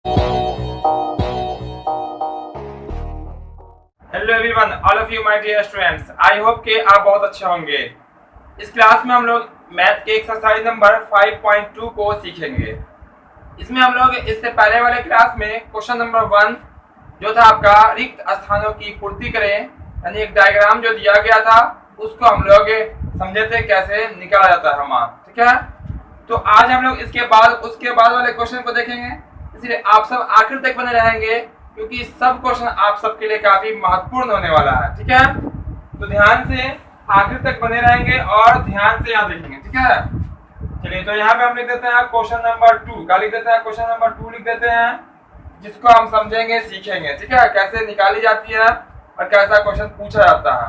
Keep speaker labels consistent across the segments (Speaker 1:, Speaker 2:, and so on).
Speaker 1: Hello everyone, all of you my dear students. I hope कि आप बहुत अच्छे होंगे। इस क्लास में हम लोग मैथ के एक्सरसाइज नंबर 5.2 को सीखेंगे। इसमें हम लोग इससे पहले वाले क्लास में क्वेश्चन नंबर 1 जो था आपका रिक्त स्थानों की पूर्ति करें, यानी एक डायग्राम जो दिया गया था उसको हम लोग समझे थे कैसे निकाला जाता है मान, ठीक है। तो आज हम लोग उसके बाद वाले क्वेश्चन को देखेंगे, इसलिए आप सब आखिर तक बने रहेंगे क्योंकि सब क्वेश्चन आप सबके लिए काफी महत्वपूर्ण होने वाला है, ठीक है। तो ध्यान से आखिर तक बने रहेंगे और ध्यान से यहाँ देखेंगे, ठीक है। चलिए, तो यहाँ पे हम लिख देते हैं क्वेश्चन नंबर 2। क्या लिख देते हैं? क्वेश्चन नंबर 2 लिख देते हैं, जिसको हम समझेंगे, सीखेंगे, ठीक है, कैसे निकाली जाती है और कैसा क्वेश्चन पूछा जाता है।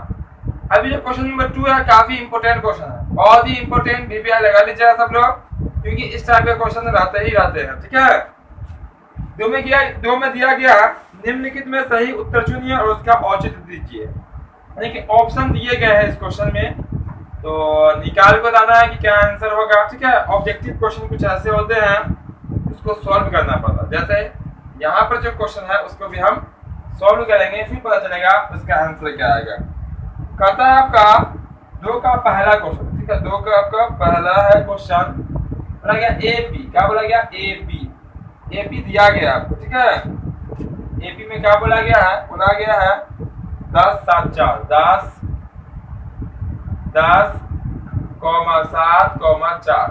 Speaker 1: अभी जो क्वेश्चन नंबर 2 है काफी इंपोर्टेंट क्वेश्चन है, बहुत ही इंपोर्टेंट। बीपीआई लगा लीजिएगा सब लोग, क्योंकि इस टाइप के क्वेश्चन रहते ही रहते हैं, ठीक है। दो में दिया गया निम्नलिखित में सही उत्तर चुनिए और उसका औचित्य दीजिए। यानी कि ऑप्शन दिए गए हैं इस क्वेश्चन में, तो निकाल को बताना है कि क्या आंसर होगा, ठीक है। ऑब्जेक्टिव क्वेश्चन कुछ ऐसे होते हैं उसको सॉल्व करना पड़ता है। जैसे यहाँ पर जो क्वेश्चन है उसको भी हम सॉल्व करेंगे, फिर पता चलेगा उसका आंसर क्या आएगा। कहता है आपका 2 का पहला क्वेश्चन, ठीक है। 2 का आपका पहला है क्वेश्चन, बोला गया एपी। क्या बोला गया? एपी। एपी दिया गया आपको, ठीक है। एपी में क्या बोला गया है? बोला गया है 10 7 4 10 10, 7, 4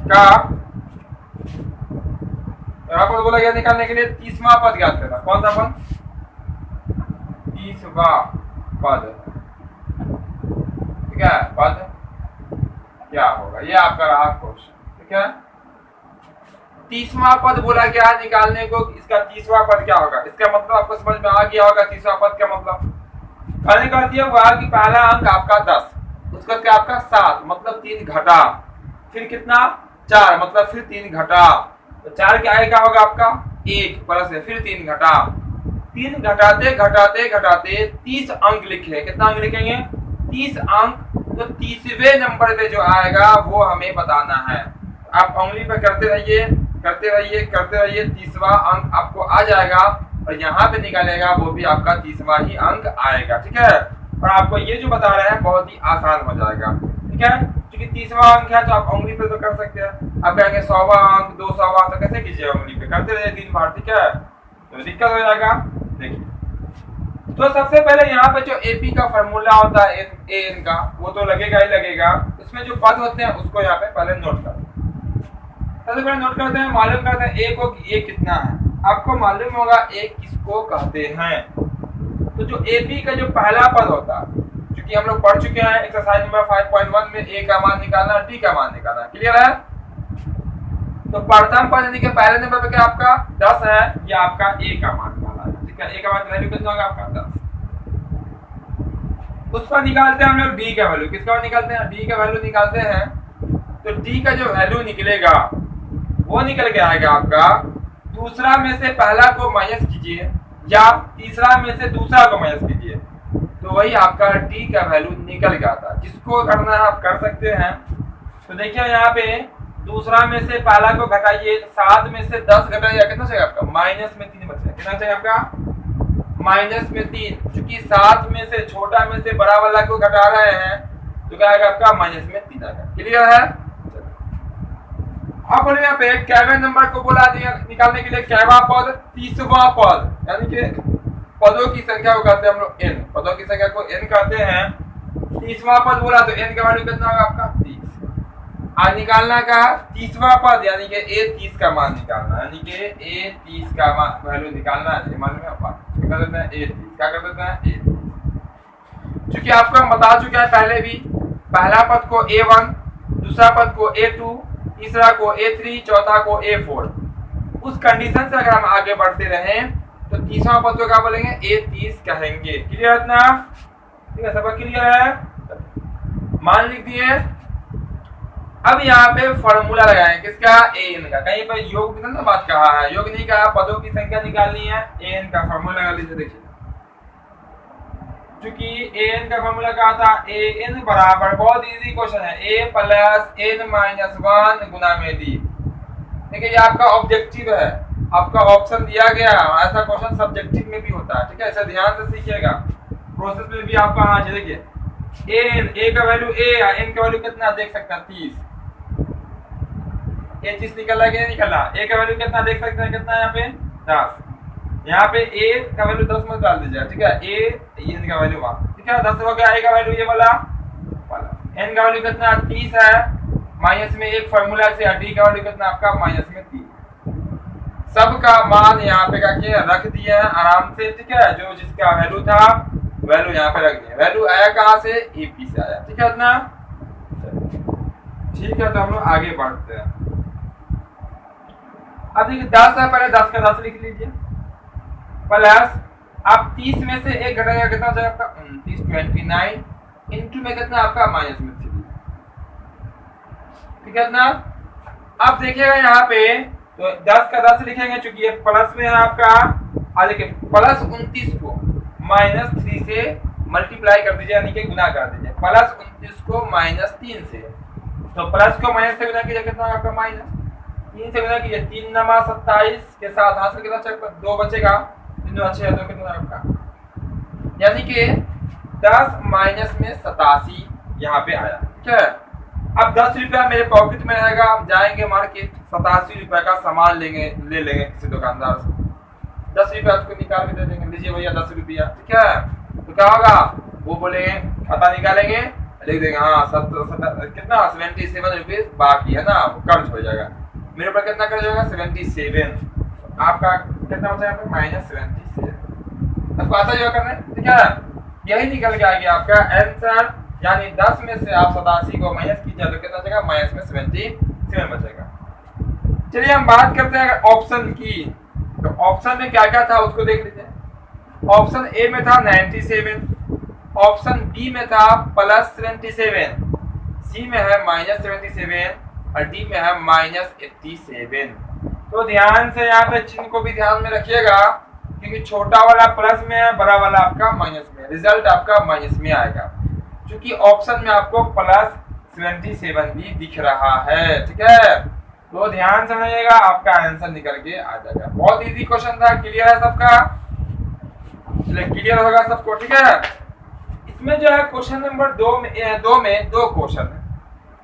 Speaker 1: का यहाँ पर बोला गया निकालने के लिए 30वां पद ज्ञात करना। कौन सा पद? 30वां पद, ठीक है। पद क्या होगा? ये आपका रहा क्वेश्चन, ठीक है। 30वां पद बोला गया निकालने को, इसका 30वां पद क्या होगा? इसका मतलब आपको समझ में आ गया होगा 30वां पद का मतलब। कहने का अर्थ ये हुआ कि पहला अंक आपका 10, उसका क्या आपका 7, मतलब 3 घटा, फिर कितना 4, मतलब फिर 3 घटा, तो 4 के आगे क्या होगा आपका 1 प्लस है, फिर 3 घटा, 3 घटाते घटाते घटाते 30 अंक लिखे। कितना अंक लिखेंगे? 30 अंक। तो 30वें नंबर पे जो आएगा वो हमें बताना है। आप उंगली पे करते रहिए करते रहिए करते रहिए, 30वां अंक आपको आ जाएगा और यहाँ पे निकालेगा वो भी आपका 30वां ही अंक आएगा, ठीक है। और आपको ये जो बता रहे हैं बहुत ही आसान हो जाएगा, ठीक है। क्योंकि 30वां अंक है तो आप उंगली पे तो कर सकते हैं। आप कहेंगे 100वां अंक 200वां, तो कैसे कीजिए? उंगली पे करते रहिए 3 बार, ठीक है, तो दिक्कत हो जाएगा। देखिए, तो सबसे पहले यहाँ पे जो एपी का फॉर्मूला होता है एन का, वो तो लगेगा ही लगेगा। उसमें जो पद होते हैं उसको यहाँ पे पहले नोट कर, सबसे पहले नोट करते हैं, मालूम करते हैं ए को कि ए कितना है। आपको मालूम होगा ए किसको कहते हैं। तो जो एपी का जो पहला पद होता है, क्योंकि हम लोग पढ़ चुके हैं एक्सरसाइज नंबर 5.1 में ए का मान निकालना, डी का मान निकालना, क्लियर है। तो प्रथम पद यानी कि पहले नंबर पे क्या आपका 10 है, ये आपका ए का मान निकाला है, ठीक है। ए का मान वैल्यू कितना होगा आपका 10। उसको निकालते हैं हम लोग डी का वैल्यू। किसका निकालते हैं? डी का वैल्यू निकालते हैं। तो डी का जो वैल्यू निकलेगा वो निकल के आएगा आपका, दूसरा में से पहला को माइनस कीजिए या तीसरा में से दूसरा को माइनस कीजिए, तो वही आपका डी का वैल्यू निकल के आता है। जिसको करना है आप कर सकते हैं। तो देखिए यहाँ पे दूसरा में से पहला को घटाइए, 7 में से 10 घटाइए, कितना चाहिए आपका? माइनस में 3 बचेगा। कितना चाहिए आपका? माइनस में 3। क्योंकि 7 में से छोटा में से बड़ा वाला को घटा रहे हैं तो क्या आएगा आपका? माइनस में 3 आएगा, क्लियर है। अब बोले यहाँ पे कैवे नंबर को बोला दिया निकालने के लिए कैवा पद 30वां पद, यानी कि पदों की संख्या को कहते हैं हम लोग एन, पदों की संख्या को एन कहते हैं। 30वां पद बोला तो एन का वैल्यू कितना होगा आपका? 30। आज निकालना का 30वां पद यानी कि ए 30 का मान निकालना, यानी कि ए 30 का वैल्यू निकालना है। मालूम है आपका? क्या कर देते हैं? ए 30। क्या कर देते हैं? ए 30। चूंकि आपको हम बता चुके हैं पहले भी, पहला पद को A1, दूसरा पद को A2, तीसरा को A3, चौथा को A4। उस कंडीशन से अगर हम आगे बढ़ते रहें तो 30वां पद को क्या बोलेंगे? A30 कहेंगे, क्लियर है ना? ठीक है, सब क्लियर है? मान लिख दिए। अब यहाँ पे फॉर्मूला लगाएं, किसका? एन का। कहीं पर योग की ना बात कहा है, योग नहीं कहा, पदों की संख्या निकालनी है, एन का फॉर्मूला लगा लीजिए। देखिए, चूंकि एन का फॉर्मूला क्या था? एन बराबर, बहुत इजी क्वेश्चन है, ए प्लस एन माइनस 1 गुना में डी। देखिए ये आपका ऑब्जेक्टिव है, आपका ऑप्शन दिया गया, ऐसा क्वेश्चन सब्जेक्टिव में भी होता है, ठीक है। ऐसा ध्यान से सीखिएगा, प्रोसेस में भी आपका आना चाहिए। देखिए ए का वैल्यू ए, एन का वैल्यू कितना देख सकते हैं 30, ये चीज निकला कि नहीं निकला, ए का वैल्यू कितना देख सकते हैं, कितना यहाँ पे 10, यहाँ पे ए का वैल्यू 10 मत डाल दीजिए, ठीक है। ए एन का वैल्यू वहाँ, ठीक है, 10 हो गया। ए का वैल्यू ये वाला, एन का वैल्यू कितना 30 है, माइनस में एक फॉर्मूला से, डी का वैल्यू कितना आपका माइनस में 3, सबका मान यहाँ पे करके रख दिया है आराम से, ठीक है। जो जिसका वैल्यू था वैल्यू यहाँ पे रख दिया, वैल्यू आया कहाँ से, एपी से आया, ठीक है इतना, ठीक है। तो हम लोग आगे बढ़ते हैं। अब देखिए 10 है, पहले 10 का 10 लिख लीजिए, प्लस आप 30 में से एक घटाएगा कितना हो जाएगा आपका 29, 29 इंटू में कितना आपका माइनस में 3, ठीक है ना। अब देखिएगा यहाँ पे तो 10 का 10 लिखेंगे, चूंकि ये प्लस में है आपका, और देखिए प्लस 29 को माइनस 3 से मल्टीप्लाई कर दीजिए, यानी कि गुना कर दीजिए, प्लस 29 को माइनस 3 से, तो प्लस को माइनस से गुना कीजिए, कितना आपका माइनस 3 से गुना कीजिए, 3 नमा 27 के साथ हाथ से कितना 2 बचेगा, 3 अच्छे है तो कितना आपका, यानी कि 10 माइनस में 87 यहाँ पे आया, ठीक है। अब 10 रुपया मेरे पॉकेट में रहेगा, हम जाएंगे मार्केट, 87 रुपए का सामान लेंगे, ले लेंगे किसी दुकानदार से, 10 रुपया उसको निकाल के दे देंगे, लीजिए भैया 10 रुपया, ठीक है। तो क्या होगा, वो बोलेंगे खाता निकालेंगे, लिख देंगे हाँ कितना 77 रुपीज बाकी है ना, कर्ज हो जाएगा, मेरे ऊपर कितना कर्ज होगा 77, आपका कितना बचा है माइनस 77, आपको आता ही करना है, ठीक है। यही निकल के आ गया आपका आंसर, यानी 10 में से आप 87 को माइनस कीजिए तो कितना बचेगा माइनस में 77 बचेगा। चलिए हम बात करते हैं अगर ऑप्शन की, तो ऑप्शन में क्या क्या था उसको देख लीजिए। ऑप्शन ए में था 97, ऑप्शन बी में था प्लस 77, सी में है माइनस 77 और डी में है माइनस 87। तो ध्यान से यहाँ पे चिन्ह को भी ध्यान में रखिएगा, क्योंकि छोटा वाला प्लस में है, बड़ा वाला आपका माइनस में, रिजल्ट आपका माइनस में आएगा, क्योंकि ऑप्शन में आपको प्लस 77 भी दिख रहा है, ठीक है। तो ध्यान समझिएगा, आपका आंसर निकल के आ जाएगा। बहुत इजी क्वेश्चन था, क्लियर है सबका, क्लियर होगा सबको, ठीक है। इसमें जो है क्वेश्चन नंबर 2 में दो क्वेश्चन है,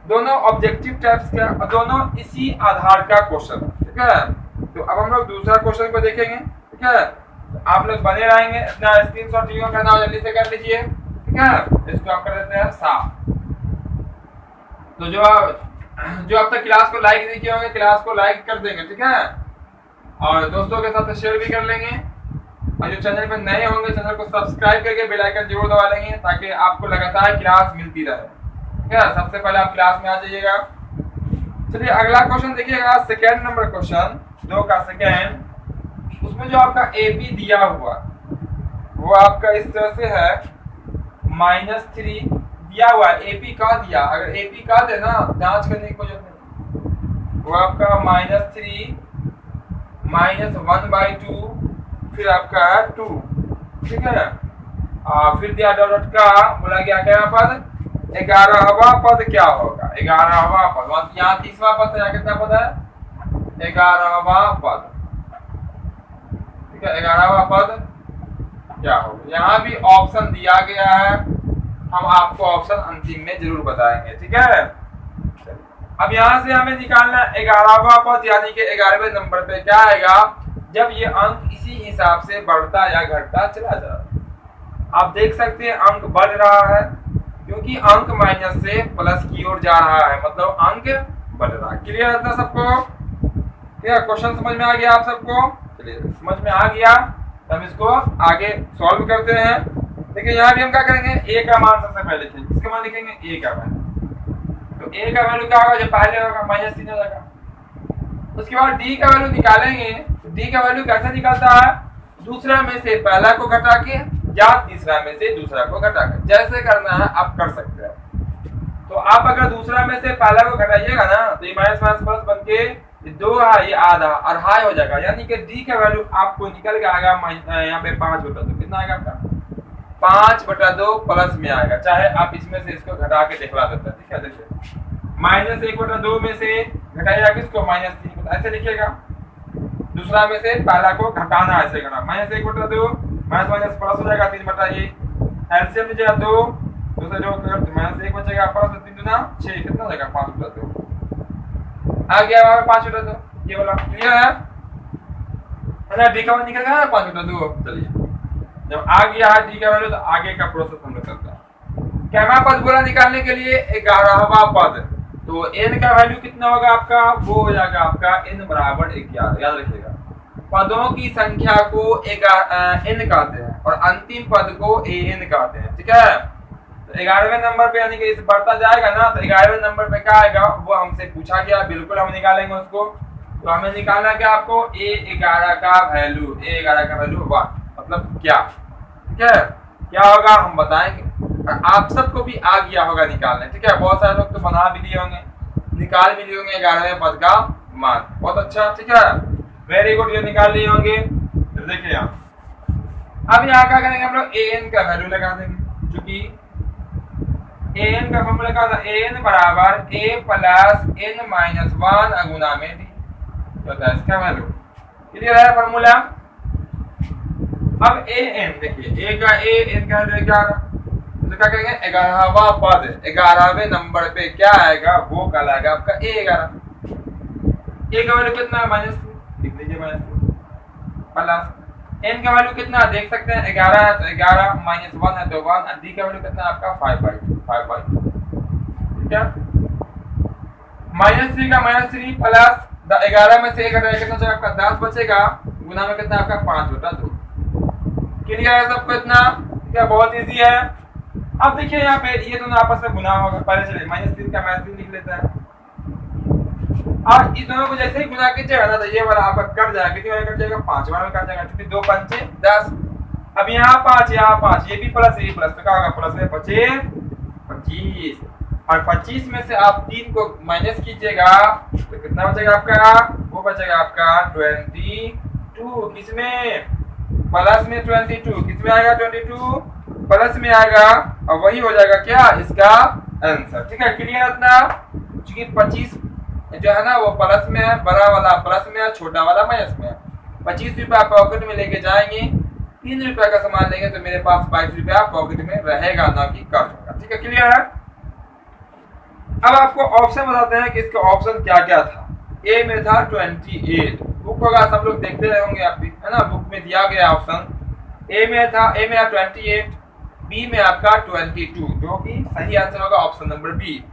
Speaker 1: दोनों ऑब्जेक्टिव टाइप्स के और दोनों इसी आधार का क्वेश्चन है, ठीक है। तो अब हम लोग दूसरा क्वेश्चन को देखेंगे, ठीक है। तो आप लोग बने रहेंगे, अपना स्क्रीनशॉट वीडियो करना हो जल्दी से कर लीजिए, ठीक है। इसको आप कर देते हैं साफ। तो जो अब तक क्लास को लाइक नहीं किए होंगे, क्लास को लाइक कर देंगे, ठीक है, और दोस्तों के साथ शेयर भी कर लेंगे, और जो चैनल पर नए होंगे चैनल को सब्सक्राइब करके बेल आइकन जरूर दबा लेंगे, ताकि आपको लगातार क्लास मिलती रहे, ठीक है। सबसे पहले आप क्लास में आ जाइएगा। चलिए अगला क्वेश्चन देखिएगा, सेकेंड नंबर क्वेश्चन 2 का सेकेंड, उसमें जो आपका एपी दिया हुआ वो आपका इस तरह से है, -3 दिया हुआ, एपी का दिया, अगर एपी का दे ना जांच करने की कोई जरूरत नहीं, वो आपका -3 -1/2 फिर आपका 2, ठीक है। फिर दिया डॉट का बोला गया क्या पद, 11वां पद क्या होगा, 11वां पद, यहाँ 30वां पद है, कितना पद है 11वां पद, ठीक है। 11वां पद क्या होगा, यहाँ भी ऑप्शन दिया गया है, हम आपको ऑप्शन अंतिम में जरूर बताएंगे, ठीक है। अब यहाँ से हमें निकालना 11वां पद, यानी कि 11वें नंबर पे क्या आएगा, जब ये अंक इसी हिसाब से बढ़ता या घटता चला जाए। आप देख सकते हैं अंक बढ़ रहा है, क्योंकि अंक माइनस से प्लस की ओर जा रहा है, मतलब अंक बढ़ रहा है। क्लियर है सबको, क्या क्वेश्चन समझ में आ गया आप सबको, चलिए समझ में आ गया, तो हम इसको आगे सॉल्व करते हैं। देखिए यहाँ भी हम क्या करेंगे, ए का मान सबसे पहले लिखेंगे, इसका मान लिखेंगे ए का मान, तो ए का वैल्यू क्या होगा, जो पहले होगा -3 हो जाएगा। उसके बाद डी का वैल्यू निकालेंगे, तो डी का वैल्यू कैसे निकलता है, दूसरा में से पहला को घटा के या तीसरा में से दूसरा को घटा के, जैसे करना है आप कर सकते हैं। तो आप अगर दूसरा में से पहला को घटाइएगा ना, तो ये माइनस माइनस प्लस बन के 2 है, ये आधा अढ़ाई हो जाएगा, यानी कि डी का वैल्यू आपको निकल के आएगा यहाँ पे 5/2, कितना आएगा आपका 5/2 प्लस में आएगा, चाहे आप इसमें से इसको घटा के दिखला देते हैं, ठीक है। देखिए -1/2 में से घटाइएगा किसको, -3 तो ऐसे लिखिएगा, दूसरा में से पहला को घटाना है, ऐसे करना, -1 बटा 2, माइनस माइनस प्लस हो जाएगा 3 बटा 1, एलसीएम लीजिएगा 2 से जो -1 बचेगा प्लस 3 दूना 6, कितना हो जाएगा 5 बटा 2, आ गया हमारा 5 बटा 2, ये वाला क्लियर है ना। डी का वैल्यू निकल गया 5 बटा 2। चलिए जब आ गया है डी का वैल्यू तो आगे का प्रोसेस हम लोग करते हैं। कैमरा पद बोला निकालने के लिए 11वां पद, तो n का वैल्यू कितना होगा आपका, वो हो जाएगा आपका n बराबर 11। याद रखिएगा पदों की संख्या को n कहते हैं और अंतिम पद को an कहते हैं, ठीक है। तो 11वें नंबर पे यानी कि इस बढ़ता जाएगा ना, तो 11वें नंबर पे क्या आएगा वो हमसे पूछा गया, बिल्कुल हम निकालेंगे उसको। तो हमें निकालना क्या आपको, a11 का वैल्यू, a11 का वैल्यू 1 मतलब क्या, ठीक है, क्या होगा हम बताएंगे। आप सबको भी आ गया होगा निकालने, ठीक है। बहुत सारे लोग तो बना भी लिए होंगे, निकाल भी लिए होंगे 11वें पद का मान, बहुत अच्छा, ठीक है, वेरी गुड, ये निकाल लिए होंगे। तो देखिए यहाँ अब यहाँ क्या करेंगे हम लोग, an का वैल्यू लगा देंगे, क्योंकि an का फॉर्मूला क्या था, an बराबर a प्लस n माइनस 1 अगुना में d, तो इसका वैल्यू क्लियर है फॉर्मूला। अब an देखिए, a का n का वैल्यू 11, तो क्या करेंगे 11वां पद, 11वें नंबर पे क्या आएगा वो कहलाएगा आपका a11। a का वैल्यू कितना है -2, लिख लीजिए -2, प्लस n का वैल्यू कितना देख सकते हैं 11 है, तो 11 -1 है तो 1, d का वैल्यू कितना आपका 5/2, ठीक है। -3 का -3 प्लस 11 में से 1 घटाएगा कितना बचेगा आपका 10 बचेगा, गुना में कितना आपका 5 बटा 2। क्लियर है सबको इतना, क्या बहुत इजी है। अब देखिए यहाँ पे ये दोनों आपस में गुना होगा, पहले चलिए -3 का -3 लिख लेते हैं, और इस दोनों को जैसे ही गुना कीजिएगा ना तो ये वाला आपका कट जाएगा, कितनी बार कट जाएगा 5 बार में कट जाएगा, क्योंकि 2 पंचे 10। अब यहाँ 5 यहाँ 5, ये भी प्लस ये प्लस, तो क्या होगा प्लस में 25, और 25 में से आप 3 को माइनस कीजिएगा तो कितना बचेगा आपका, वो बचेगा आपका 22, किसमें प्लस में 22, किसमें आएगा 22 प्लस में आएगा, और वही हो जाएगा क्या इसका आंसर, ठीक है। क्लियर इतना, क्योंकि 25 जो है ना वो प्लस में है, बड़ा वाला प्लस में है, छोटा वाला माइनस में है। 25 रुपया पॉकेट में लेके जाएंगे, 3 रुपया का सामान लेंगे तो मेरे पास 22 रुपया पॉकेट में रहेगा, ना कि खर्च होगा, ठीक है। क्लियर है। अब आपको ऑप्शन बताते हैं कि इसका ऑप्शन क्या क्या था। ए में था 28, बुक होगा सब लोग देखते रहे होंगे आप भी, है ना, बुक में दिया गया ऑप्शन। ए में था 28, बी में आपका 22, जो कि सही आंसर होगा ऑप्शन नंबर बी।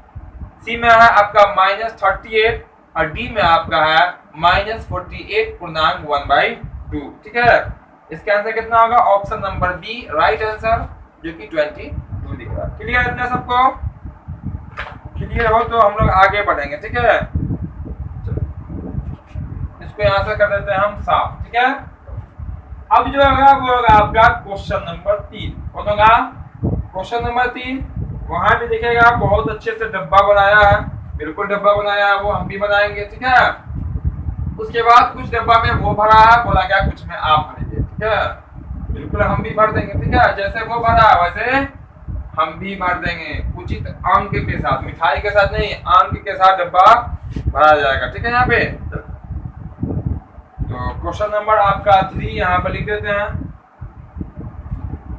Speaker 1: सी में है आपका -38, और डी में आपका है -48.1/2, ठीक है। इसका आंसर कितना होगा, option number B right answer, जो कि 22 दिख रहा है। क्लियर है सबको, क्लियर हो तो हम लोग आगे बढ़ेंगे, ठीक है। इसको यहाँ से कर देते हैं हम साफ, ठीक है। अब जो होगा वो होगा आपका क्वेश्चन नंबर 3, कौन होगा क्वेश्चन नंबर 3। वहां भी देखिएगा बहुत अच्छे से डब्बा बनाया है, बिल्कुल डब्बा बनाया है, वो हम भी बनाएंगे, ठीक है। उसके बाद कुछ डब्बा में वो भरा है, बोला गया कुछ में आप भरिए, ठीक है। बिल्कुल हम भी भर देंगे, ठीक है, जैसे वो भरा वैसे हम भी भर देंगे, उचित अंक के साथ, मिठाई के साथ नहीं, अंक के साथ डब्बा भरा जाएगा, ठीक है। यहाँ पे तो क्वेश्चन नंबर आपका 3 यहाँ पर लिख देते हैं।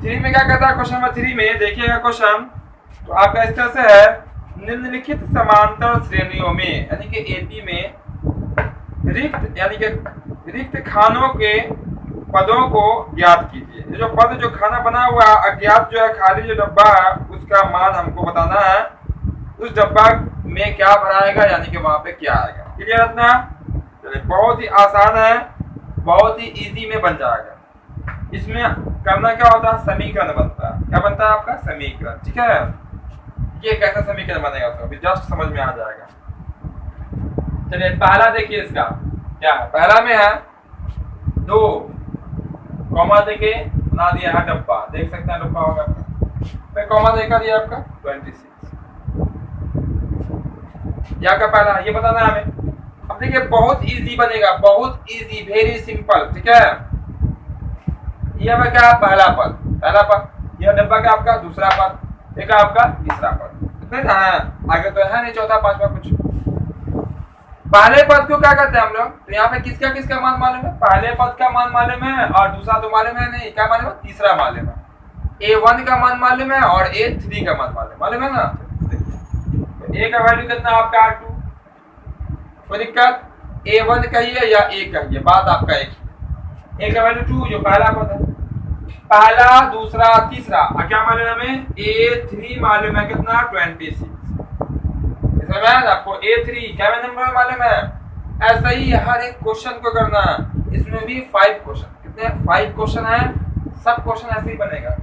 Speaker 1: 3 में क्या कहता है, क्वेश्चन नंबर 3 में देखिएगा क्वेश्चन, तो आपका इस तरह से है, निम्नलिखित समांतर श्रेणियों में, यानी कि एपी में रिक्त यानी कि रिक्त खानों के पदों को ज्ञात कीजिए। जो पद जो खाना बना हुआ अज्ञात जो है, खाली जो डब्बा है उसका मान हमको बताना है, उस डब्बा में क्या भराएगा, यानी कि वहां पे क्या आएगा। क्लियर इतना, चलिए बहुत ही आसान है, बहुत ही इजी में बन जाएगा। इसमें करना क्या होता है, समीकरण बनता है, क्या बनता है आपका समीकरण, ठीक है। ये कैसा समीकरण बनेगा तो अभी जस्ट समझ में आ जाएगा। चलिए पहला देखिए इसका क्या है, पहला में है 2 कॉमा देके बना दिया है डब्बा, देख सकते हैं डब्बा होगा आपका, कॉमा देखा दिया आपका 26, या का पहला ये बताना है हमें। अब देखिए बहुत इजी बनेगा, बहुत इजी, वेरी सिंपल, ठीक है। ये में क्या पहला पद, यह डब्बा का आपका दूसरा पद, एक आपका तीसरा पद, फिर आगे तो है नहीं चौथा पांचवा कुछ। पहले पद को क्या करते हैं हम लोग, तो यहाँ पे किसका किसका मान मालूम है, पहले पद का मान मालूम है और दूसरा तो मालूम है नहीं, क्या मालूम है, तीसरा मालूम है। A1 का मान मालूम है और A3 का मान मालूम है ना। तो A का वैल्यू कितना आपका 2, कोई दिक्कत, A1 कहिए या A कहिए, बात आपका एक ही। A का वैल्यू 2 जो पहला पद है, पहला दूसरा तीसरा, और क्या मालूम है हमें, A3 मालूम है कितना 26। इसमें आपको A3 क्या नंबर मालूम है। ऐसा ही हर एक क्वेश्चन को करना, इसमें भी 5 क्वेश्चन, कितने 5 क्वेश्चन है, सब क्वेश्चन ऐसे ही बनेगा।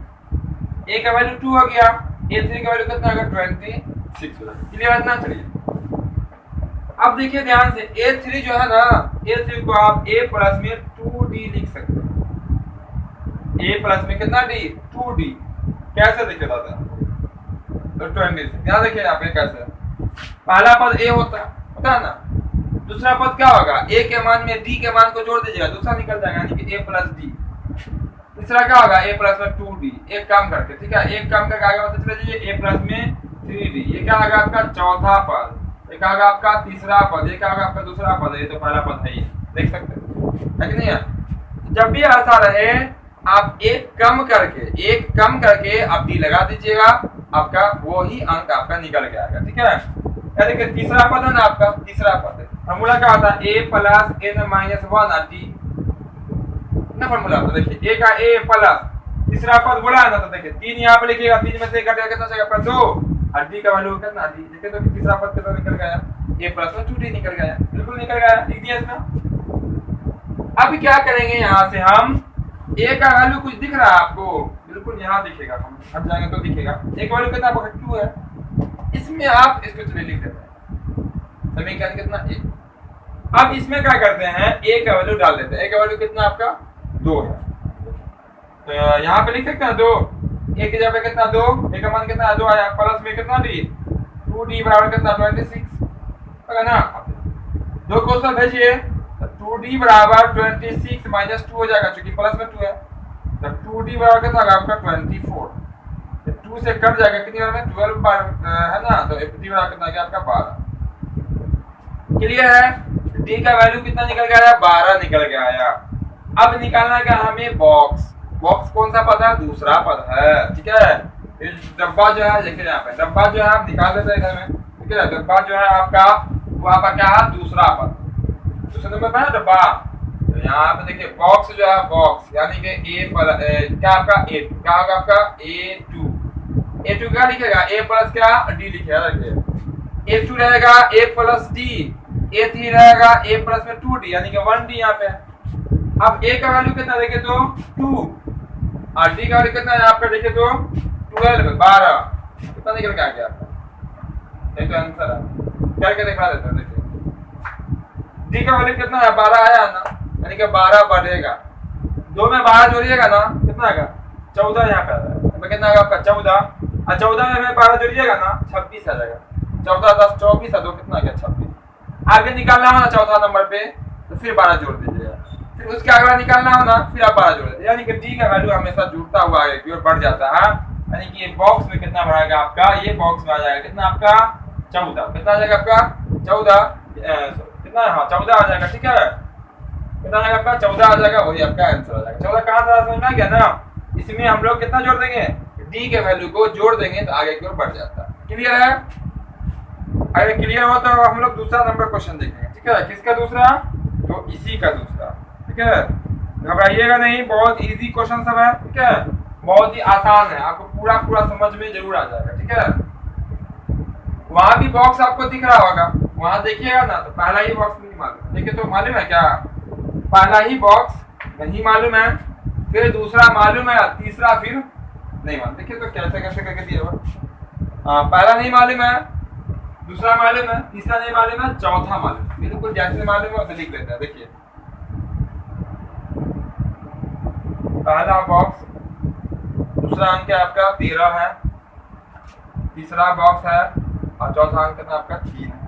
Speaker 1: A का वैल्यू 2 हो गया, A3 का वैल्यू कितना होगा 26 हो जाएगा। क्लियर है ना। चलिए अब देखिए ध्यान से, A3 जो है ना, A3 को आप A प्लस में 2D लिख सकते हैं। A प्लस में कितना D 2D, कैसे दिखे दादा, तो 20। ध्यान देखिए यहाँ पे कैसे, पहला पद A होता है ना, दूसरा पद क्या होगा, A के मान में D के मान को जोड़ दीजिएगा, दूसरा निकल जाएगा, यानी कि A प्लस D। तीसरा क्या होगा, A प्लस में 2D। एक काम करके, ठीक है, एक काम करके आगे बढ़ते चले जाइए, A प्लस में 3D। ये क्या होगा आपका चौथा पद, ये क्या होगा आपका तीसरा पद, ये क्या होगा आपका दूसरा पद, ये तो पहला पद है, ये देख सकते हैं कि नहीं है। जब भी ऐसा रहे आप एक कम करके आप D लगा दीजिएगा, आपका वो ही अंक आपका निकल के आएगा, ठीक है। देखिए तीसरा पद है ना आपका, तीसरा पद है, फॉर्मूला क्या होता है, A plus n minus 1 D ना फॉर्मूला। तो देखिए A का A प्लस तीसरा पद बोला है ना, तो देखिए 3 यहाँ पे लिखिएगा, 3 में से घटेगा कितना जाएगा पर 2, और D का वैल्यू कितना D। देखिए तो तीसरा पद कितना निकल गया, A प्लस में 2D निकल गया, बिल्कुल निकल गया, लिख दिया इसमें। अब क्या करेंगे, यहाँ से हम A का वैल्यू कुछ दिख रहा है आपको, बिल्कुल यहाँ दिखेगा, हम हट जाएंगे तो दिखेगा। A का वैल्यू कितना 2 है, इसमें आप इसको चलिए लिख देते हैं, समीकरण कितना 1। अब इसमें क्या करते हैं, A का वैल्यू डाल देते हैं, A का वैल्यू कितना आपका 2 है, तो यहाँ पे लिख सकते हैं 2, A की जगह कितना 2, A का मान कितना 2 आया, प्लस में कितना D 2D बराबर कितना 26 होगा ना। 2 को उसमें भेजिए, 2D बराबर 26 माइनस 2 हो जाएगा, क्योंकि प्लस में 2 है, तो 2D बराबर कितना होगा आपका 24। 2 से कट जाएगा, कितनी बार में 12 है ना, तो D बराबर कितना आ गया आपका 12। क्लियर है। D का वैल्यू कितना निकल गया है, 12 निकल गया आया। अब निकालना क्या हमें, बॉक्स कौन सा पद है, दूसरा पद है, ठीक है। डब्बा जो है, देखिए यहाँ पे डब्बा जो है आप निकाल देते हैं इधर में, ठीक है। डब्बा जो है आपका, वो आपका क्या है, दूसरा पद, दूसरे नंबर पे है डब्बा। तो यहाँ पे देखिए बॉक्स जो है, बॉक्स यानी कि A प्लस क्या आपका A2, क्या होगा आपका A2 क्या लिखेगा, A प्लस क्या D लिखेगा, देखिए A2 रहेगा A प्लस D, A3 रहेगा A प्लस में 2D, यानी कि 1D यहाँ पे। अब A का वैल्यू कितना देखिए तो 2, और D का वैल्यू कितना है यहाँ पे देखिए तो 12, कितना निकल के आ गया आपका, ये तो आंसर है, करके दिखा देते हैं। देखिए D का वैल्यू कितना है, 12 आया ना, यानी कि 12 बढ़ेगा, 2 में 12 जोड़िएगा ना, कितना आएगा 14 यहाँ पे आ जाएगा, कितना आएगा आपका 14, और 14 में 12 जोड़िएगा ना 26 आ जाएगा, 14 10 24 है, 2 कितना आ गया 26। आगे निकालना हो ना चौथा नंबर पे, तो फिर 12 जोड़ दीजिएगा, फिर उसके अगला निकालना हो ना, फिर आप 12 जोड़ दीजिए, यानी कि D का वैल्यू हमेशा जुड़ता हुआ आगे की ओर बढ़ जाता है, यानी कि ये बॉक्स में कितना बढ़ाएगा आपका, ये बॉक्स में आ जाएगा कितना आपका 14, कितना आ जाएगा आपका 14, कितना, हाँ 14 आ जाएगा, ठीक है, कितना आ जाएगा आपका 14 आ जाएगा, वही आपका आंसर आ जाएगा। 14 कहाँ से समझ में आ गया ना, इसमें हम लोग कितना जोड़ देंगे, D के वैल्यू को जोड़ देंगे तो आगे की ओर बढ़ जाता है। क्लियर है। अगर क्लियर हो तो हम लोग दूसरा नंबर क्वेश्चन देखेंगे, ठीक है। किसका दूसरा, तो इसी का दूसरा, ठीक है, घबराइएगा नहीं, बहुत इजी क्वेश्चन सब है, ठीक है, बहुत ही आसान है, आपको पूरा समझ में जरूर आ जाएगा, ठीक है। वहां भी बॉक्स आपको दिख रहा होगा, वहां देखिएगा ना, तो पहला ही बॉक्स नहीं मालूम, देखिए तो मालूम है क्या, पहला ही बॉक्स नहीं मालूम है, फिर दूसरा मालूम है, तीसरा फिर नहीं मालूम। देखिए तो कैसे कैसे करके दिया हुआ, पहला नहीं मालूम है, दूसरा मालूम है, तीसरा नहीं मालूम है, चौथा मालूम है, बिल्कुल जैसे मालूम है वैसे लिख लेते हैं। देखिए पहला बॉक्स, दूसरा अंक है आपका 13 है, तीसरा बॉक्स है, और चौथा अंक है आपका 3 है।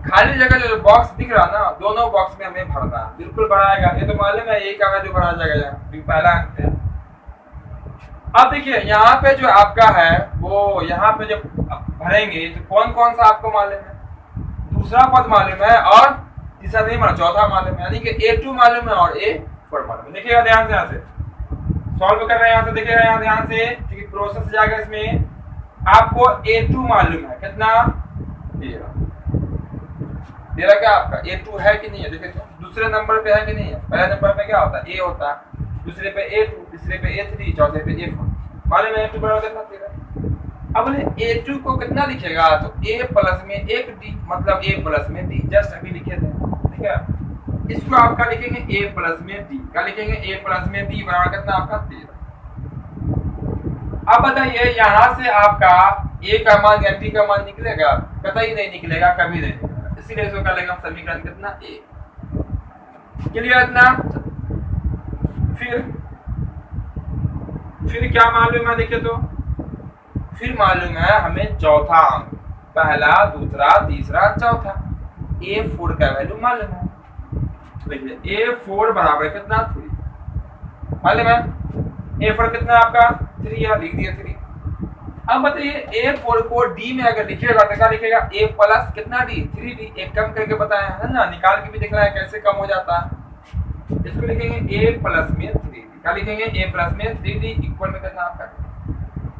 Speaker 1: खाली जगह जो बॉक्स दिख रहा ना, दोनों बॉक्स में हमें भरना है, बिल्कुल भराएगा, ये तो मालूम है, एक का वैल्यू भरा जाएगा, पहला अंक है। अब देखिए यहाँ पे जो आपका है, वो यहाँ पे जब भरेंगे तो कौन कौन सा आपको मालूम है, दूसरा पद मालूम है और तीसरा नहीं मालूम, चौथा मालूम है, यानी कि A2 मालूम है और A4 मालूम है। देखिएगा ध्यान से, यहाँ से सॉल्व कर रहे हैं, यहाँ से देखिएगा, यहाँ ध्यान से, क्योंकि प्रोसेस जाएगा इसमें। आपको A2 मालूम है कितना, तेरा क्या आपका A2 है कि नहीं है, देखिए दूसरे नंबर पे है कि नहीं है। पहले नंबर पे क्या होता है, A होता है, दूसरे पे A2, तीसरे पे A3, चौथे पे A4। मालूम है A2 बराबर कितना, 13। अब बोले A2 को कितना लिखेगा, तो A प्लस में एक D, मतलब A प्लस में D, जस्ट अभी लिखे थे, ठीक है। इसको आपका लिखेंगे A प्लस में D, क्या लिखेंगे, A प्लस में D बराबर कितना आपका 13। अब बताइए यहाँ से आपका A का मान या D का मान निकलेगा, कतई नहीं निकलेगा, कभी नहीं निकलेगा, इसीलिए इसको कर लेंगे हम समीकरण कितना, A। क्लियर इतना। फिर क्या मालूम है, देखिए तो फिर मालूम है हमें चौथा अंक, पहला, दूसरा, तीसरा, चौथा। A4 का वैल्यू मालूम है, देखिए A4 बराबर कितना, 3 मालूम है। A4 कितना आपका 3 है, लिख दिया 3। अब बताइए A4 को D में अगर लिखिएगा तो क्या लिखेगा, A प्लस कितना D, 3D। एक कम करके बताया है ना, निकाल के भी देखना है कैसे कम हो जाता है। इसको लिखेंगे A प्लस में 3D, क्या लिखेंगे, A प्लस में 3D इक्वल में कितना आपका।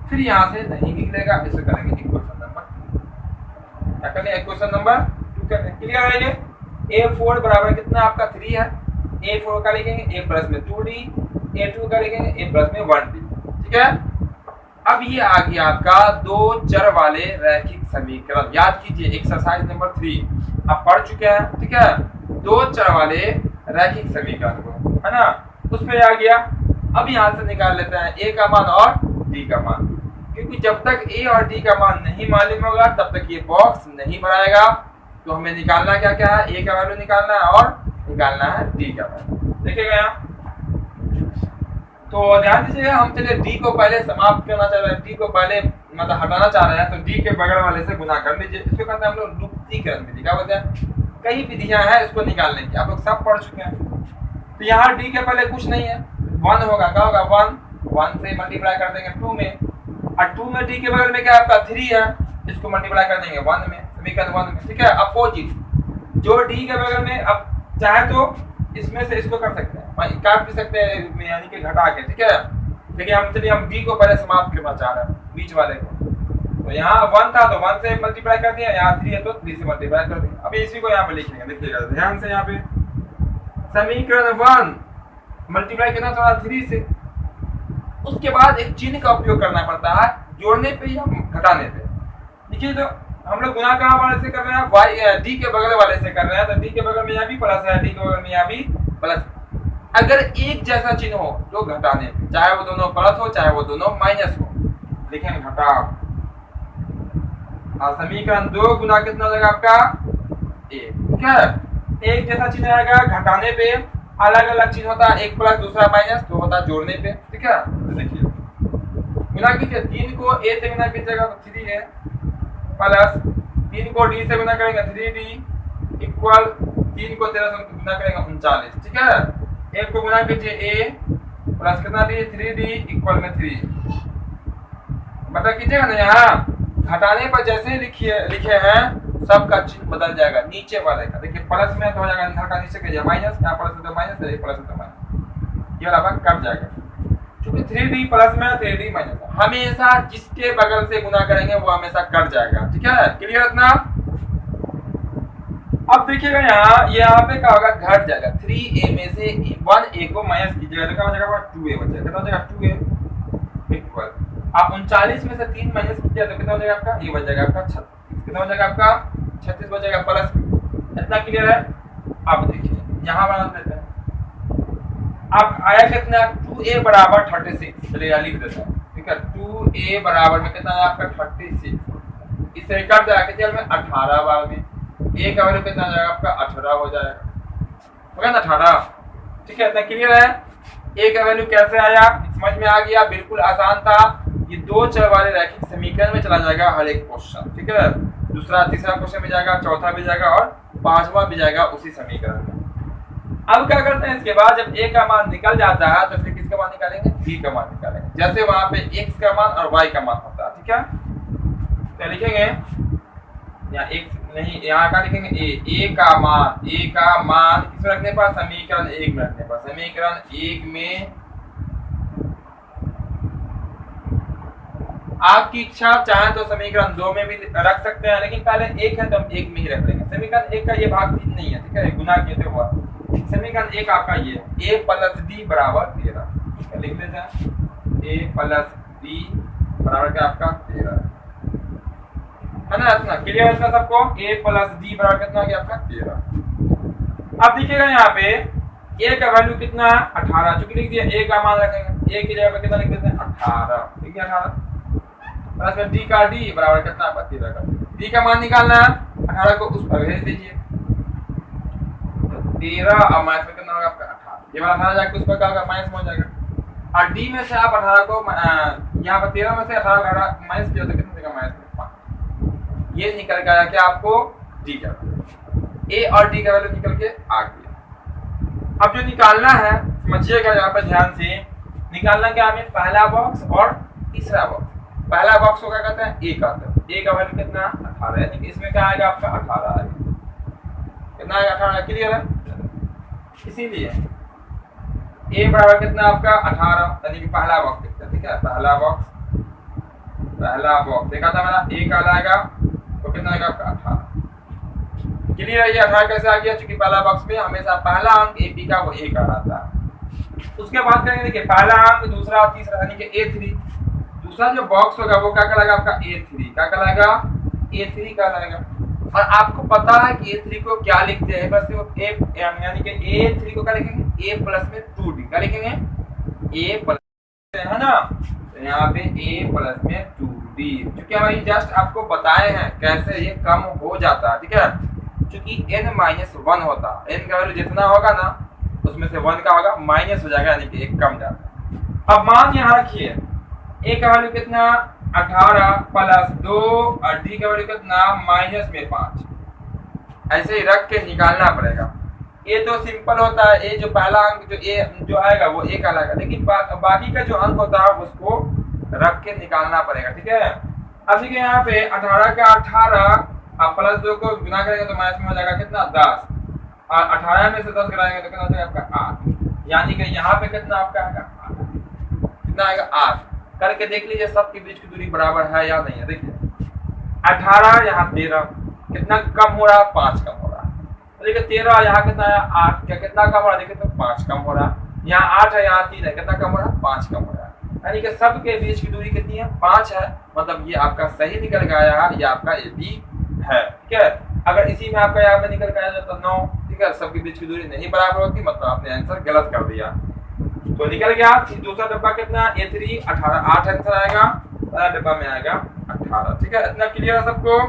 Speaker 1: फिर यहाँ से नहीं निकलेगा, इसे करेंगे इक्वेशन नंबर 2, क्या करेंगे, इक्वेशन नंबर 2 करेंगे। क्लियर है ये। A4 बराबर कितना आपका 3 है, A4 का लिखेंगे A प्लस में 2D, A2 का लिखेंगे A प्लस में 1D, ठीक है। अब ये आ गया आपका दो चर वाले रैखिक समीकरण। याद कीजिए एक्सरसाइज नंबर 3 आप पढ़ चुके हैं, ठीक है, दो चर वाले रैखिक समीकरण को, है ना, उसमें आ गया। अब यहाँ से निकाल लेते हैं A का मान और D का मान, क्योंकि जब तक A और D का मान नहीं मालूम होगा तब तक ये बॉक्स नहीं भराएगा। तो हमें निकालना क्या क्या है, A का वैल्यू निकालना है और निकालना है D का वैल्यू। देखिएगा यहाँ, तो ध्यान दीजिएगा, हम चलिए D को पहले समाप्त करना चाह रहे हैं, D को पहले मतलब हटाना चाह रहे हैं, तो D के बगल वाले से गुना कर लीजिए। इसको कहते हैं हम लोग लुप्तीकरण विधि, क्या बोलते हैं, कई विधियां हैं इसको निकालने की, आप लोग सब पढ़ चुके हैं। तो यहाँ D के पहले कुछ नहीं है, 1 होगा, क्या होगा 1 से मल्टीप्लाई कर देंगे 2 में, और 2 में D के बगल में क्या आपका 3 है, इसको मल्टीप्लाई कर देंगे 1 में, समीकरण 1 में, ठीक है। अपोजिट जो D के बगल में, अब चाहे तो इसमें से इसको कर सकते हैं, काट भी सकते हैं, यानी कि घटा के, ठीक है। लेकिन हम D को पहले समाप्त करना चाह रहे हैं, बीच वाले को। तो यहाँ 1 था तो 1 से मल्टीप्लाई कर दिया, यहाँ 3 है तो 3 से मल्टीप्लाई कर दिया। अभी इसी को यहाँ पे लिखेंगे, देखिएगा ध्यान से, यहाँ पे समीकरण 1 मल्टीप्लाई करना थोड़ा 3 से, उसके बाद एक चिन्ह का उपयोग करना पड़ता है, जोड़ने पे या घटाने पे। देखिए तो हम लोग गुना कहाँ वाले से कर रहे हैं, D के बगल वाले से कर रहे हैं, तो D के बगल में यहाँ भी प्लस है, D के बगल में यहाँ भी प्लस। अगर एक जैसा चिन्ह हो तो घटाने पे, चाहे वो दोनों प्लस हो चाहे वो दोनों माइनस हो, लिखेंगे घटाओ। समीकरण 2 गुना कितना हो जाएगा आपका 1, ठीक है। एक जैसा चिन्ह आएगा, घटाने पे अलग अलग चिन्ह होता है, एक प्लस दूसरा माइनस, तो होता है जोड़ने पे, ठीक है। तो देखिए गुना कीजिए, 3 को A से गुना कीजिएगा तो 3 है, प्लस 3 को D से गुना करेंगे 3D इक्वल 3 को 13 से गुना करेंगे 39, ठीक है। 1 को गुना कीजिए A प्लस कितना D 3D इक्वल में 3, बता कीजिएगा ना। यहाँ घटाने पर जैसे लिखे हैं सबका चिन्ह बदल जाएगा, नीचे वाले का देखिए प्लस में तो हो जाएगा, हल्का नीचे कीजिए माइनस, यहाँ प्लस है तो माइनस है, प्लस है तो माइनस, ये वाला कट जाएगा। क्योंकि 3D प्लस में 3D माइनस, हमेशा जिसके बगल से गुना करेंगे वो हमेशा कट जाएगा, ठीक है। क्लियर इतना। अब देखिएगा यहाँ पे क्या होगा, घट जाएगा, 3A में से 1A को माइनस कीजिएगा तो क्या हो जाएगा 2A बचेगा, कितना हो जाएगा 2A इक्वल, आप 39 में से 3 माइनस कीजिएगा तो कितना हो जाएगा आपका, ये बच जाएगा आपका 36, कितना हो जाएगा आपका 36 बचेगा प्लस। इतना क्लियर है। अब देखिए यहाँ बना देते हैं, अब आया कितना 2A बराबर 36, चलिए लिख देते हैं, ठीक है। 2A बराबर में कितना है आपका 36, इसे कर देगा कितने में 18 बार में, A का वैल्यू कितना जाएगा आपका 18 हो जाएगा, होगा ना 18, ठीक है। इतना क्लियर है। A का वैल्यू कैसे आया समझ में आ गया, बिल्कुल आसान था। ये दो चर वाले रैखिक समीकरण में चला जाएगा हर एक क्वेश्चन, ठीक है। दूसरा तीसरा क्वेश्चन भी जाएगा, चौथा भी जाएगा और पांचवा भी जाएगा उसी समीकरण में। अब क्या करते हैं, इसके बाद जब A का मान निकल जाता है तो फिर किसका मान निकालेंगे, B का मान निकालेंगे, जैसे वहां पे X का मान और Y का मान होता है, ठीक है। तो लिखेंगे यहाँ X नहीं, यहाँ का लिखेंगे ए का मान किसमें रखने पर, समीकरण 1 में रखने पर। समीकरण 1 में आपकी इच्छा चाहे तो समीकरण 2 में भी रख सकते हैं, लेकिन पहले 1 है तो हम 1 में ही रख लेंगे। समीकरण 1 का ये भाग 3 नहीं है, ठीक है, गुना किए थे हुआ। समीकरण 1 आपका ये है a + d = 13, लिख लेते हैं a + d बराबर क्या आपका 13 है ना। इतना क्लियर है इतना सबको, a + d बराबर कितना हो गया आपका 13। अब देखिएगा यहाँ पे a का वैल्यू कितना है 18, चूंकि लिख दिया a का मान रखेंगे, a की जगह पे कितना लिख देते हैं 18, ठीक है 18 प्लस में d का d बराबर कितना आपका 13 का d का मान निकालना है, 18 को उस पर भेज दीजिए तो 13 और माइनस में कितना होगा आपका 18, ये वाला 18 जाके उस पर क्या होगा माइनस में हो जाएगा। और d में से आप 18 को यहाँ पर 13 में से 18 माइनस किया तो कितना देगा माइनस में 5, ये निकल के आया क्या आपको d का a और d का वैल्यू निकल के आ गया। अब जो निकालना है समझिएगा यहाँ पर ध्यान से, निकालना क्या हमें पहला बॉक्स और तीसरा बॉक्स। पहला बॉक्स को क्या कहते हैं a कहते हैं, a का वैल्यू कितना 18 है, यानी कि इसमें क्या आएगा आपका 18 आएगा, कितना आएगा 18, क्लियर है। इसीलिए a बराबर कितना आपका 18, यानी कि पहला बॉक्स लिखते हैं, ठीक है, पहला बॉक्स देखा था मेरा a का आएगा तो कितना आएगा आपका 18, क्लियर है। ये 18 कैसे आ गया, क्योंकि पहला बॉक्स में हमेशा पहला अंक ए बी का वो a का आता है। उसके बाद करेंगे देखिए पहला अंक दूसरा तीसरा यानी कि a3, दूसरा जो बॉक्स होगा वो क्या कहलाएगा आपका a3, क्या कहलाएगा a3 कहलाएगा। और आपको पता है कि a3 को क्या लिखते हैं, बस वो a यानी कि a3 को क्या लिखेंगे a प्लस में 2d, क्या लिखेंगे a प्लस, है ना, तो यहाँ पे a प्लस में 2d, क्योंकि हमारी जस्ट आपको बताए हैं कैसे ये कम हो जाता है, ठीक है, क्योंकि n-1 होता है, n का वैल्यू जितना होगा ना उसमें से 1 का होगा माइनस हो जाएगा, यानी कि एक कम जाता है। अब मान यहाँ रखिए a का वैल्यू कितना 18 प्लस 2 और d का वैल्यू कितना माइनस में 5, ऐसे ही रख के निकालना पड़ेगा। a तो सिंपल होता है, a जो पहला अंक जो a जो आएगा वो a कहलाएगा, लेकिन बाकी का जो अंक होता है उसको रख के निकालना पड़ेगा, ठीक है। अब देखिए यहाँ पे 18 का 18 आप प्लस 2 को गुना करेंगे तो माइनस में हो जाएगा कितना 10, और 18 में से 10 गिराएंगे तो कितना हो जाएगा आपका 8, यानी कि यहाँ पे कितना आपका आएगा 8, कितना आएगा 8, करके देख लीजिए सबके बीच की दूरी बराबर है या नहीं है। देखिए 18 यहाँ 13, कितना कम हो रहा है 5 कम हो रहा है, देखिए 13 यहाँ कितना है 8, क्या कितना कम हो रहा है, देखिए तो 5 कम हो रहा है, यहाँ 8 है यहाँ 3 है, कितना कम हो रहा है 5 कम हो रहा है, यानी कि सबके बीच की दूरी कितनी है 5 है, मतलब ये आपका सही निकल के आया है, ये आपका ए बी है, ठीक है। अगर इसी में आपका यहाँ पे निकल के आया तो 9, ठीक है, सबके बीच की दूरी नहीं बराबर होती, मतलब आपने आंसर गलत कर दिया, तो निकल गया। दूसरा डब्बा कितना a3 18, 8 आंसर आएगा, पहला डब्बा में आएगा 18, ठीक है। इतना क्लियर है सबको,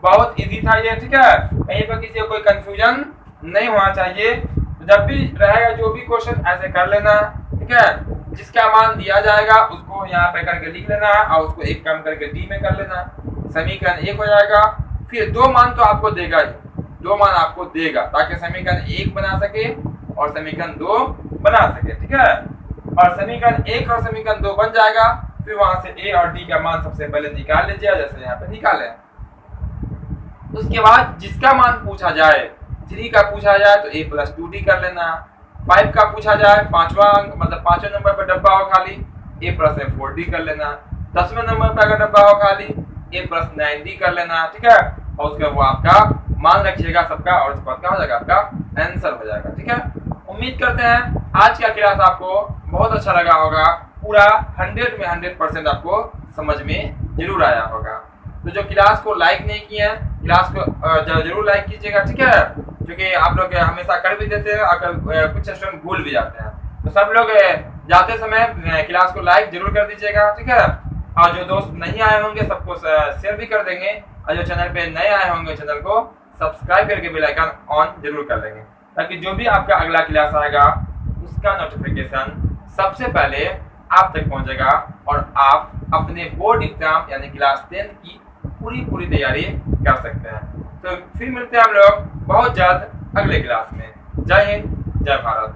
Speaker 1: बहुत इजी था ये, ठीक है, कहीं पर किसी को कोई कंफ्यूजन नहीं होना चाहिए। जब भी रहेगा जो भी क्वेश्चन ऐसे कर लेना, ठीक है, जिसका मान दिया जाएगा उसको यहाँ पे करके लिख लेना और उसको एक कम करके डी में कर लेना, समीकरण 1 हो जाएगा। फिर 2 मान तो आपको देगा ही, 2 मान आपको देगा ताकि समीकरण 1 बना सके और समीकरण 2 बना सके, ठीक है। और समीकरण 1 और समीकरण 2 बन जाएगा, फिर वहां से a और d का मान सबसे पहले निकाल लीजिए, जैसे यहाँ पे निकाले। उसके बाद जिसका मान पूछा जाए, 3 का पूछा जाए तो a प्लस 2d कर लेना, 5 का पूछा जाए 5वां अंक मतलब 5वें नंबर पर डब्बा हो खाली a प्लस 4d कर लेना, 10वें नंबर पर अगर डब्बा हो खाली a प्लस 9d कर लेना, ठीक है। और उसके वो आपका मान रखिएगा सबका और उसके बाद क्या हो जाएगा आपका आंसर हो जाएगा, ठीक है। उम्मीद करते हैं आज का क्लास आपको बहुत अच्छा लगा होगा, पूरा 100 में 100% आपको समझ में जरूर आया होगा। तो जो क्लास को लाइक नहीं किए हैं क्लास को जरूर लाइक कीजिएगा, ठीक है, क्योंकि आप लोग हमेशा कर भी देते हैं, अगर कुछ स्टूडेंट भूल भी जाते हैं, तो सब लोग जाते समय क्लास को लाइक जरूर कर दीजिएगा, ठीक है। और जो दोस्त नहीं आए होंगे सबको शेयर भी कर देंगे, और जो चैनल पे नए आए होंगे चैनल को सब्सक्राइब करके बेल आइकन ऑन जरूर कर लेंगे, ताकि जो भी आपका अगला क्लास आएगा उसका नोटिफिकेशन सबसे पहले आप तक पहुंचेगा और आप अपने बोर्ड एग्जाम यानी क्लास 10 की पूरी तैयारी कर सकते हैं। तो फिर मिलते हैं हम लोग बहुत जल्द अगले क्लास में। जय हिंद, जय भारत।